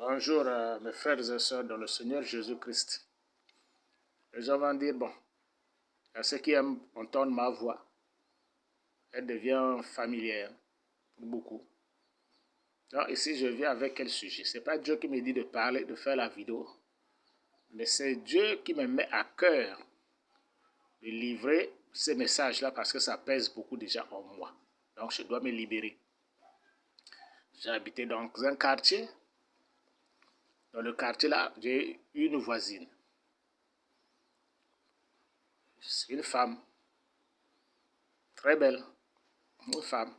Bonjour mes frères et sœurs dans le Seigneur Jésus-Christ. Les gens vont dire, bon, à ceux qui aiment entendre ma voix, elle devient familière pour beaucoup. Donc ici, je viens avec quel sujet? Ce n'est pas Dieu qui me dit de parler, de faire la vidéo, mais c'est Dieu qui me met à cœur de livrer ces messages-là parce que ça pèse beaucoup déjà en moi. Donc je dois me libérer. J'ai habité dans un quartier. Dans le quartier-là, j'ai une voisine. C'est une femme. Très belle. Une femme.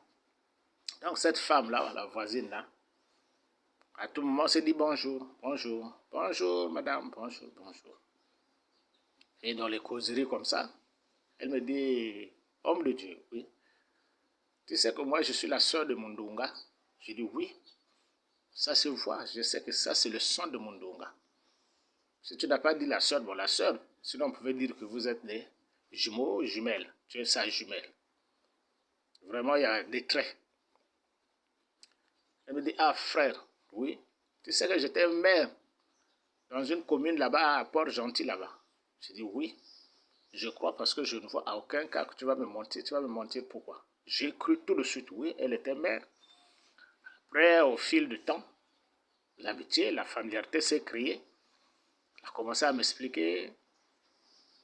Donc cette femme-là, la voisine-là, à tout moment, se dit bonjour, bonjour, bonjour madame, bonjour, bonjour. Et dans les causeries comme ça, elle me dit, homme de Dieu, oui. Tu sais que moi, je suis la sœur de Mundunga. Je dis oui. Ça se voit, je sais que ça, c'est le sang de Mundunga. Si tu n'as pas dit la sœur, bon, la sœur, sinon on pouvait dire que vous êtes des jumeaux, jumelles. Tu es sa jumelle. Vraiment, il y a des traits. Elle me dit, ah frère, oui. Tu sais que j'étais maire dans une commune là-bas, à Port-Gentil là-bas. Je dis oui. Je crois parce que je ne vois à aucun cas que tu vas me mentir. Tu vas me mentir pourquoi? J'ai cru tout de suite, oui, elle était maire. Après, au fil du temps, l'amitié, la familiarité s'est créée. Elle a commencé à m'expliquer.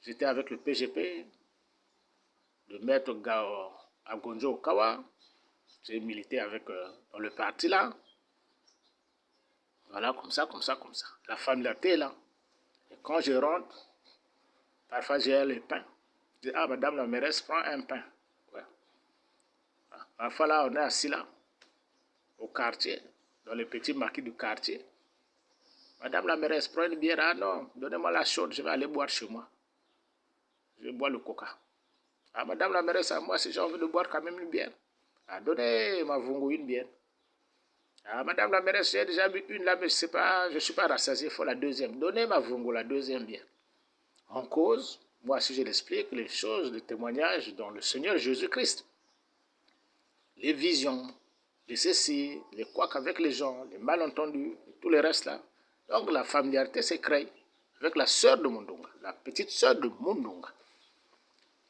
J'étais avec le PGP, le maître Agonjo Okawa. J'ai milité avec dans le parti là. Voilà, comme ça, comme ça, comme ça. La familiarité est là. Et quand je rentre, parfois j'ai le pain. Je dis, ah, madame la mairesse, prends un pain. Ouais. Parfois là, on est assis là, au quartier, dans le petit marquis du quartier. Madame la mairesse, prends une bière. Ah non, donnez-moi la chaude, je vais aller boire chez moi. Je vais boire le coca. Ah, madame la mairesse, à moi, si j'ai envie de boire quand même une bière. Ah, donnez ma Vungu une bière. Ah, madame la mairesse, j'ai déjà bu une là, mais je ne suis pas rassasié, il faut la deuxième. Donnez ma Vungu, la deuxième bière. En cause, moi, si je l'explique, les choses, les témoignages dans le Seigneur Jésus-Christ. Les visions, les ceci, les couacs avec les gens, les malentendus, et tout le reste là. Donc la familiarité s'est créée avec la sœur de Mundunga, la petite sœur de Mundunga,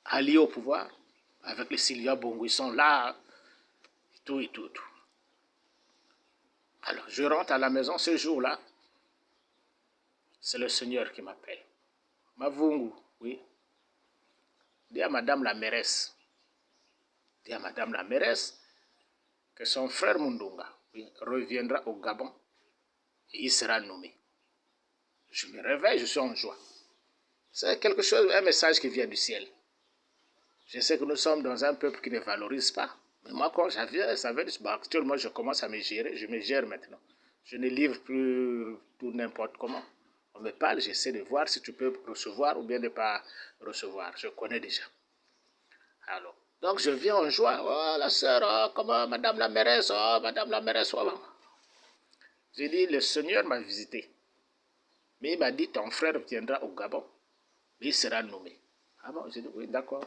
alliée au pouvoir, avec les Sylvia Bongo, ils sont là, et tout, et tout, et tout. Alors, je rentre à la maison ce jour-là, c'est le Seigneur qui m'appelle. Mavungu, oui. Dis à madame la mairesse, dis à madame la mairesse, que son frère Mundunga, oui, reviendra au Gabon et il sera nommé. Je me réveille, je suis en joie. C'est quelque chose, un message qui vient du ciel. Je sais que nous sommes dans un peuple qui ne valorise pas. Mais moi, quand j'avais, actuellement, je commence à me gérer. Je me gère maintenant. Je ne livre plus tout n'importe comment. On me parle, j'essaie de voir si tu peux recevoir ou bien ne pas recevoir. Je connais déjà. Alors, donc je viens en joie. Oh, la sœur, oh, comment, madame la mairesse, oh, madame la mairesse. Oh. J'ai dit, le Seigneur m'a visité. Mais il m'a dit, ton frère viendra au Gabon. Il sera nommé. Ah bon, j'ai dit, oui, d'accord.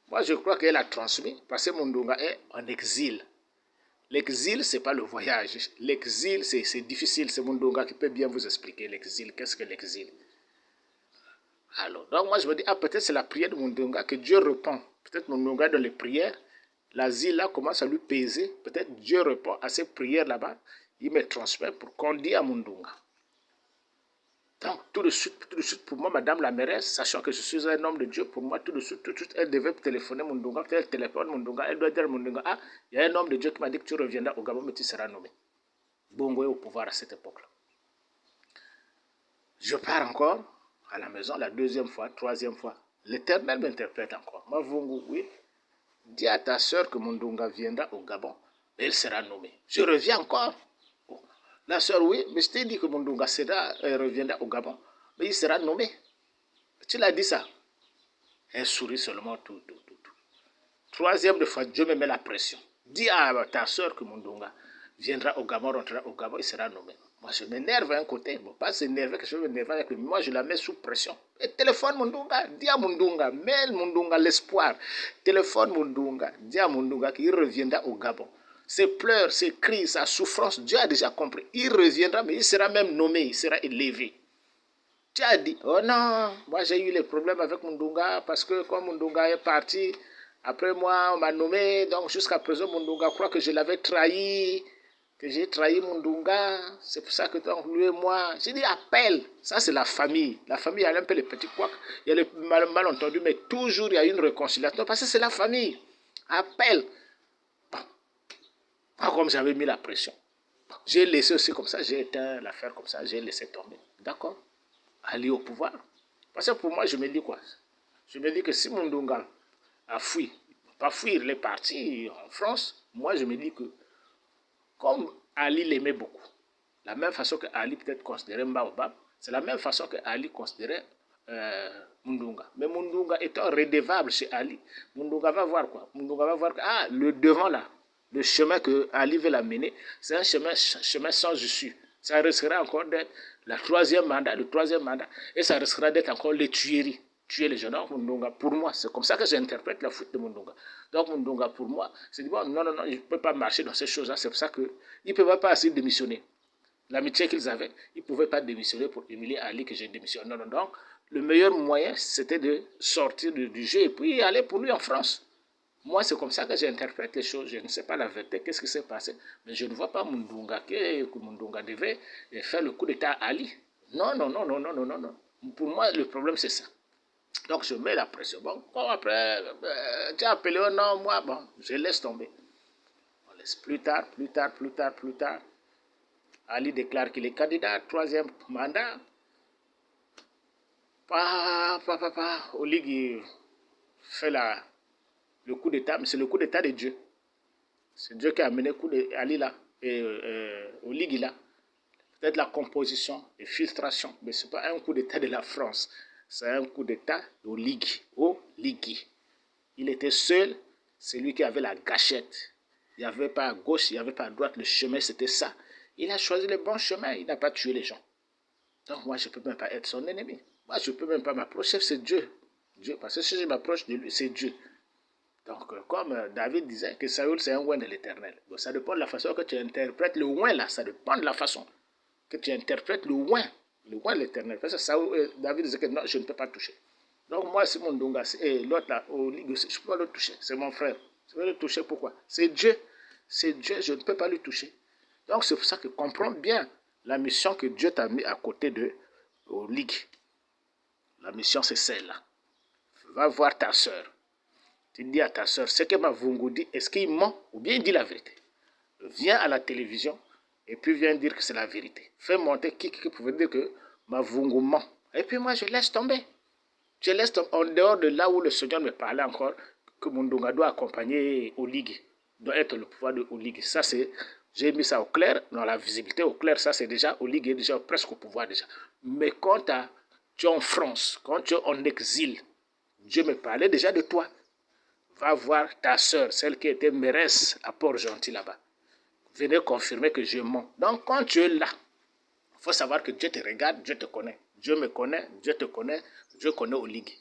Moi, je crois qu'elle a transmis, parce que Mundunga est en exil. L'exil, ce n'est pas le voyage. L'exil, c'est difficile. C'est Mundunga qui peut bien vous expliquer l'exil. Qu'est-ce que l'exil? Alors, donc moi, je me dis, ah, peut-être c'est la prière de Mundunga que Dieu répond. Peut-être Mundunga, dans les prières, l'asile là commence à lui peser. Peut-être Dieu répond à ces prières là-bas. Il me transmet pour qu'on dise à Mundunga. Donc, tout de suite, pour moi, madame la mairesse, sachant que je suis un homme de Dieu, pour moi, tout de suite, elle devait téléphoner Mundunga, elle téléphone Mundunga, elle doit dire à Mundunga, ah, il y a un homme de Dieu qui m'a dit que tu reviendras au Gabon, mais tu seras nommé. Bongo est au pouvoir à cette époque-là. Je pars encore à la maison, la deuxième fois, troisième fois. L'Éternel m'interprète encore. Moi, Bongo, oui, dis à ta soeur que Mundunga viendra au Gabon, mais elle sera nommée. Je reviens encore. La soeur, oui, mais je t'ai dit que Mundunga reviendra au Gabon, mais il sera nommé. Tu l'as dit ça. Elle sourit seulement, tout. Troisième fois, Dieu me met la pression. Dis à ta soeur que Mundunga viendra au Gabon, rentrera au Gabon, il sera nommé. Moi, je m'énerve à un côté. Bon, pas s'énerver, que je veux m'énerver avec lui. Moi, je la mets sous pression. Et téléphone Mundunga, dis à Mundunga, mets Mundunga l'espoir. Téléphone Mundunga, dis à Mundunga qu'il reviendra au Gabon. ses pleurs, ses cris, sa souffrance, Dieu a déjà compris. Il reviendra, mais il sera même nommé, il sera élevé. Tu as dit, oh non, moi j'ai eu les problèmes avec Mundunga parce que quand Mundunga est parti, après moi on m'a nommé, donc jusqu'à présent Mundunga croit que je l'avais trahi, que j'ai trahi Mundunga, c'est pour ça que donc lui et moi, j'ai dit appelle, ça c'est la famille il y a un peu les petits couacs, il y a les malentendus, mais toujours il y a une réconciliation parce que c'est la famille, appelle. Bon, comme j'avais mis la pression, j'ai laissé aussi comme ça, j'ai éteint l'affaire comme ça, j'ai laissé tomber, d'accord. Aller au pouvoir. Parce que pour moi, je me dis quoi? Je me dis que si Mundunga a fui, pas fuir, il est parti en France, moi je me dis que comme Ali l'aimait beaucoup, la même façon que Ali peut-être considérait Mbaobab, c'est la même façon que Ali considérait Mundunga. Mais Mundunga étant redevable chez Ali, Mundunga va voir quoi? Mundunga va voir que le devant là, le chemin que Ali veut l'amener, c'est un chemin sans issue. Ça risquera encore d'être le troisième mandat, et ça risquera d'être encore les tueries. Tuer les jeunes hommes, Mundunga, pour moi, c'est comme ça que j'interprète la fuite de Mundunga. Donc Mundunga, pour moi, c'est dit, bon, non, je ne peux pas marcher dans ces choses-là, c'est pour ça qu'il ne peut pas assez démissionner. L'amitié qu'ils avaient, ils ne pouvaient pas démissionner pour humilier Ali que j'ai démissionné. Non, donc, le meilleur moyen, c'était de sortir du jeu et puis aller pour lui en France. Moi, c'est comme ça que j'interprète les choses. Je ne sais pas la vérité, qu'est-ce qui s'est passé. Mais je ne vois pas Mundunga que Mundunga devait faire le coup d'État à Ali. Non. Pour moi, le problème, c'est ça. Donc, je mets la pression. Bon, après, tu as appelé un nom, moi, bon, je laisse tomber. On laisse plus tard. Ali déclare qu'il est candidat, troisième mandat. Olig fait le coup d'État, mais c'est le coup d'État de Dieu. C'est Dieu qui a mené le coup d'Ali là, et Olig là. Peut-être la composition et filtration, mais ce n'est pas un coup d'État de la France. C'est un coup d'État d'Oligui. Il était seul, c'est lui qui avait la gâchette. Il n'y avait pas à gauche, il n'y avait pas à droite, le chemin c'était ça. Il a choisi le bon chemin, il n'a pas tué les gens. Donc moi je ne peux même pas être son ennemi. Moi je ne peux même pas m'approcher, c'est Dieu. Parce que si je m'approche de lui, c'est Dieu. Donc comme David disait que Saül c'est un oint de l'Éternel. Donc ça dépend de la façon que tu interprètes le oint là, ça dépend de la façon que tu interprètes le oint de l'Éternel. Parce que Saül, David disait que non, je ne peux pas toucher. Donc moi, c'est mon Donga, et l'autre là, je ne peux pas le toucher, c'est mon frère. Je vais le toucher, pourquoi? C'est Dieu, je ne peux pas le toucher. Donc c'est pour ça que comprends bien la mission que Dieu t'a mis à côté de Ligue. La mission c'est celle-là. Va voir ta soeur. Tu dis à ta soeur, ce que Mavungu dit, est-ce qu'il ment ou bien il dit la vérité? Viens à la télévision et puis viens dire que c'est la vérité. Fais monter qui pouvait dire que Mavungu ment. Et puis moi je laisse tomber. Je laisse en dehors de là où le Seigneur me parlait encore, que Mundunga doit accompagner Olig, doit être le pouvoir de Olig. Ça, c'est, j'ai mis ça au clair, dans la visibilité au clair, ça c'est déjà, Olig est déjà presque au pouvoir déjà. Mais quand tu es en France, quand tu es en exil, Dieu me parlait déjà de toi. Va voir ta soeur, celle qui était mairesse à Port-Gentil là-bas. Venez confirmer que je mens. Donc quand tu es là, il faut savoir que Dieu te regarde, Dieu te connaît. Dieu me connaît, Dieu te connaît, Dieu connaît Olig.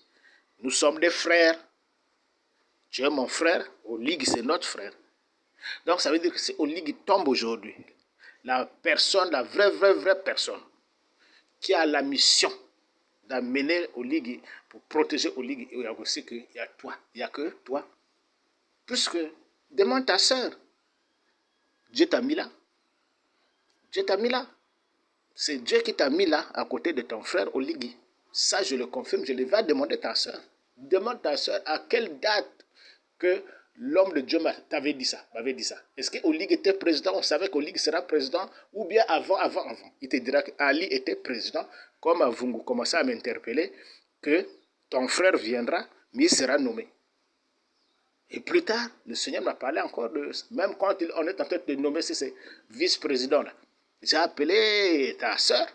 Nous sommes des frères. Tu es mon frère, Olig c'est notre frère. Donc ça veut dire que si Olig tombe aujourd'hui, la personne, la vraie personne, qui a la mission d'amener Olig pour protéger Olig, il y a aussi qu'il y a toi, il n'y a que toi. Puisque, demande ta soeur, Dieu t'a mis là. Dieu t'a mis là. C'est Dieu qui t'a mis là, à côté de ton frère Oligui. Ça, je le confirme, je le vais demander à ta soeur. Demande ta soeur à quelle date que l'homme de Dieu t'avait dit ça, m'avait dit ça. Est-ce qu'Oligui était président, on savait qu'Oligui sera président, ou bien avant. Il te dira qu'Ali était président, comme Avungu commençait à m'interpeller, que ton frère viendra, mais il sera nommé. Et plus tard, le Seigneur m'a parlé encore de... Même quand on est en train de nommer ces vice-présidents là. J'ai appelé ta soeur,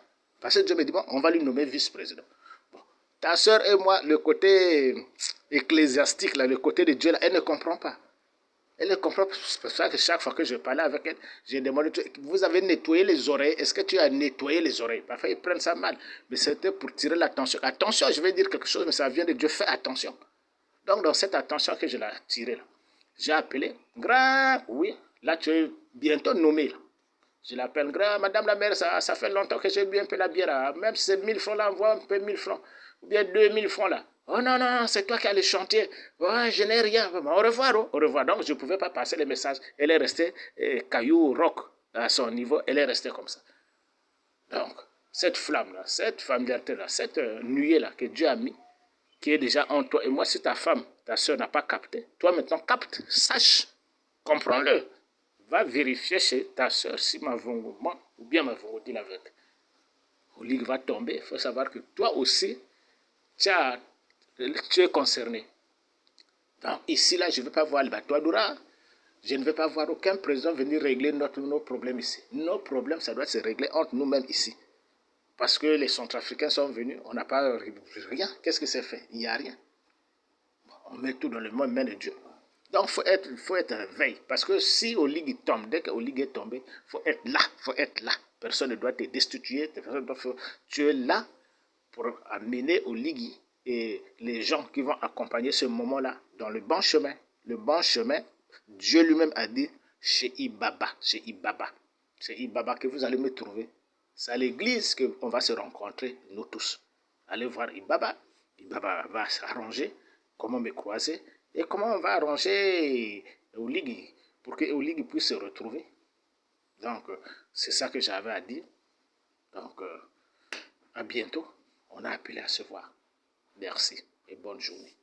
parce que Dieu me dit, bon, on va lui nommer vice-président. Bon. Ta soeur et moi, le côté ecclésiastique, là, le côté de Dieu, là, elle ne comprend pas. Elle ne comprend pas. C'est pour ça que chaque fois que je parlais avec elle, j'ai demandé, vous avez nettoyé les oreilles, est-ce que tu as nettoyé les oreilles? Parfois, ils prennent ça mal, mais c'était pour tirer l'attention. Attention, je vais dire quelque chose, mais ça vient de Dieu, fais attention. Donc, dans cette attention que je l'ai tirée, là, j'ai appelé, oui, Là, tu es bientôt nommé. Là. Je l'appelle, madame la maire, ça fait longtemps que j'ai bu un peu la bière. Là. Même si c'est 1000 francs, là, envoie un peu 1000 francs. Ou bien 2000 francs, là. Oh non, non, non, c'est toi qui as le chantier. Ouais, je n'ai rien. Au revoir, oh. Au revoir. Donc, je ne pouvais pas passer les messages. Elle est restée caillou, roc à son niveau. Elle est restée comme ça. Donc, cette flamme-là, cette familiarité-là, cette nuée-là que Dieu a mis, qui est déjà en toi. Et moi, si ta femme, ta soeur n'a pas capté, toi maintenant capte, sache, comprends-le. Va vérifier chez ta soeur si ma ment ou bien ma dit la vérité. Au lit va tomber, il faut savoir que toi aussi, tu es concerné. Donc ici, là, je ne vais pas voir le bateau d'Oura. Je ne vais pas voir aucun président venir régler nos problèmes ici. Nos problèmes, ça doit se régler entre nous-mêmes ici. Parce que les Centrafricains sont venus, on n'a pas rien. Qu'est-ce que c'est fait? Il n'y a rien. On met tout dans les mains de Dieu. Donc, il faut être veille. Parce que si Olig tombe, dès que Olig est tombé, il faut être là. Faut être là. Personne ne doit te destituer. Tu es là pour amener Olig et les gens qui vont accompagner ce moment-là dans le bon chemin. Le bon chemin, Dieu lui-même a dit, chez Ibaba. Chez Ibaba. C'est Ibaba que vous allez me trouver. C'est à l'église qu'on va se rencontrer, nous tous. Allez voir Ibaba. Ibaba va s'arranger. Comment me croiser et comment on va arranger Olig pour que Olig puisse se retrouver. Donc, c'est ça que j'avais à dire. Donc, à bientôt. On a appelé à se voir. Merci et bonne journée.